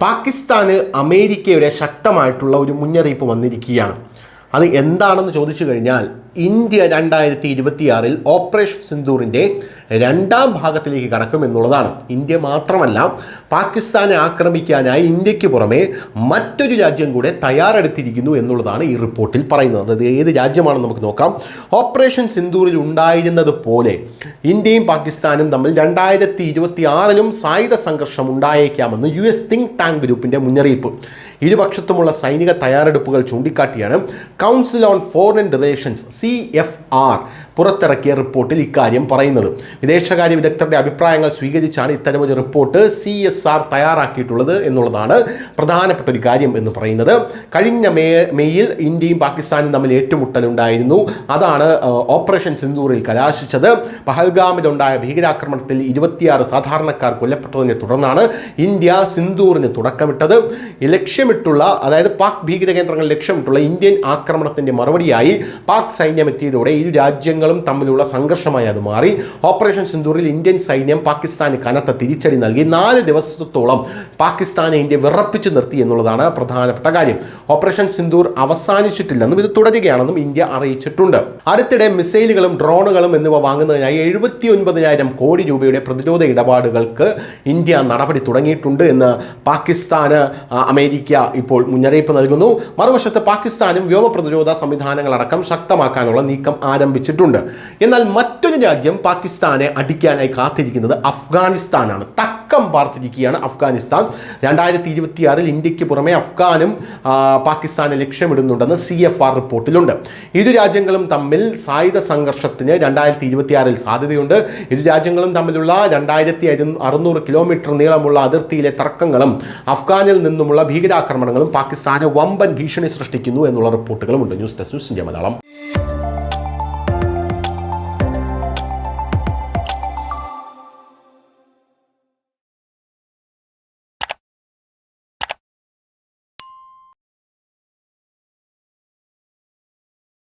പാകിസ്ഥാന് അമേരിക്കയുടെ ശക്തമായിട്ടുള്ള ഒരു മുന്നറിയിപ്പ് വന്നിരിക്കുകയാണ്. അത് എന്താണെന്ന് ചോദിച്ചു കഴിഞ്ഞാൽ, ഇന്ത്യ 2026 ഓപ്പറേഷൻ സിന്ദൂറിൻ്റെ രണ്ടാം ഭാഗത്തിലേക്ക് കടക്കുമെന്നുള്ളതാണ്. ഇന്ത്യ മാത്രമല്ല, പാകിസ്ഥാനെ ആക്രമിക്കാനായി ഇന്ത്യക്ക് പുറമെ മറ്റൊരു രാജ്യം കൂടെ തയ്യാറെടുത്തിരിക്കുന്നു എന്നുള്ളതാണ് ഈ റിപ്പോർട്ടിൽ പറയുന്നത്. അത് ഏത് രാജ്യമാണെന്ന് നമുക്ക് നോക്കാം. ഓപ്പറേഷൻ സിന്ദൂറിൽ ഉണ്ടായിരുന്നത് പോലെ ഇന്ത്യയും പാകിസ്ഥാനും തമ്മിൽ 2026 സായുധ സംഘർഷം ഉണ്ടായേക്കാമെന്ന് US തിങ്ക് ടാങ്ക് ഗ്രൂപ്പിൻ്റെ മുന്നറിയിപ്പ്. ഇരുപക്ഷത്തുമുള്ള സൈനിക തയ്യാറെടുപ്പുകൾ ചൂണ്ടിക്കാട്ടിയാണ് council on foreign relations CFR പുറത്തിറക്കിയ റിപ്പോർട്ടിൽ ഇക്കാര്യം പറയുന്നത്. വിദേശകാര്യ വിദഗ്ധരുടെ അഭിപ്രായങ്ങൾ സ്വീകരിച്ചാണ് ഇത്തരമൊരു റിപ്പോർട്ട് CSR തയ്യാറാക്കിയിട്ടുള്ളത് എന്നുള്ളതാണ് പ്രധാനപ്പെട്ട ഒരു കാര്യം എന്ന് പറയുന്നത്. കഴിഞ്ഞ മെയ്യിൽ ഇന്ത്യയും പാകിസ്ഥാനും തമ്മിൽ ഏറ്റുമുട്ടലുണ്ടായിരുന്നു. അതാണ് ഓപ്പറേഷൻ സിന്ദൂറിൽ കലാശിച്ചത്. പഹൽഗാമിലുണ്ടായ ഭീകരാക്രമണത്തിൽ 26 സാധാരണക്കാർ കൊല്ലപ്പെട്ടതിനെ തുടർന്നാണ് ഇന്ത്യ സിന്ദൂറിന് തുടക്കമിട്ടത്. ലക്ഷ്യമിട്ടുള്ള, അതായത് പാക് ഭീകര കേന്ദ്രങ്ങൾ ലക്ഷ്യമിട്ടുള്ള ഇന്ത്യൻ ആക്രമണത്തിൻ്റെ മറുപടിയായി പാക് സൈന്യം എത്തിയതോടെ ഇരു രാജ്യങ്ങളും തമ്മിലുള്ള സംഘർഷമായി അത് മാറി. ഓപ്പറേഷൻ സിന്ദൂറിൽ ഇന്ത്യൻ സൈന്യം പാകിസ്ഥാന് കനത്ത തിരിച്ചടി നൽകി. 4 ദിവസത്തോളം പാകിസ്ഥാനെ ഇന്ത്യ വിറപ്പിച്ചു നിർത്തി എന്നുള്ളതാണ് പ്രധാനപ്പെട്ട കാര്യം. ഓപ്പറേഷൻ സിന്ദൂർ അവസാനിച്ചിട്ടില്ലെന്നും ഇത് തുടരുകയാണെന്നും ഇന്ത്യ അറിയിച്ചിട്ടുണ്ട്. അടുത്തിടെ മിസൈലുകളും ഡ്രോണുകളും എന്നിവ വാങ്ങുന്നതിനായി 79,000 കോടി രൂപയുടെ പ്രതിരോധ ഇടപാടുകൾക്ക് ഇന്ത്യ നടപടി തുടങ്ങിയിട്ടുണ്ട് എന്ന് പാകിസ്ഥാന് അമേരിക്ക ഇപ്പോൾ മുന്നറിയിപ്പ് നൽകുന്നു. മറുവശത്ത് പാകിസ്ഥാനും വ്യോമ പ്രതിരോധ സംവിധാനങ്ങളടക്കം ശക്തമാക്കാനുള്ള നീക്കം ആരംഭിച്ചിട്ടുണ്ട്. എന്നാൽ മറ്റൊരു രാജ്യം പാകിസ്ഥാനെ അടിക്കാനായി കാത്തിരിക്കുന്നത് അഫ്ഗാനിസ്ഥാനാണ്. തക്കം പാർത്തിരിക്കുകയാണ് അഫ്ഗാനിസ്ഥാൻ. 2026 ഇന്ത്യക്ക് പുറമെ അഫ്ഗാനും പാകിസ്ഥാനെ ലക്ഷ്യമിടുന്നുണ്ടെന്ന് CFR റിപ്പോർട്ടിലുണ്ട്. ഇരു രാജ്യങ്ങളും തമ്മിൽ സായുധ സംഘർഷത്തിന് 2026 സാധ്യതയുണ്ട്. ഇരു രാജ്യങ്ങളും തമ്മിലുള്ള 2600 കിലോമീറ്റർ നീളമുള്ള അതിർത്തിയിലെ തർക്കങ്ങളും അഫ്ഗാനിൽ നിന്നുമുള്ള ഭീകരാക്രമണങ്ങളും പാകിസ്ഥാന് വമ്പൻ ഭീഷണി സൃഷ്ടിക്കുന്നു എന്നുള്ള റിപ്പോർട്ടുകളുമുണ്ട്. News desk India Malayalam.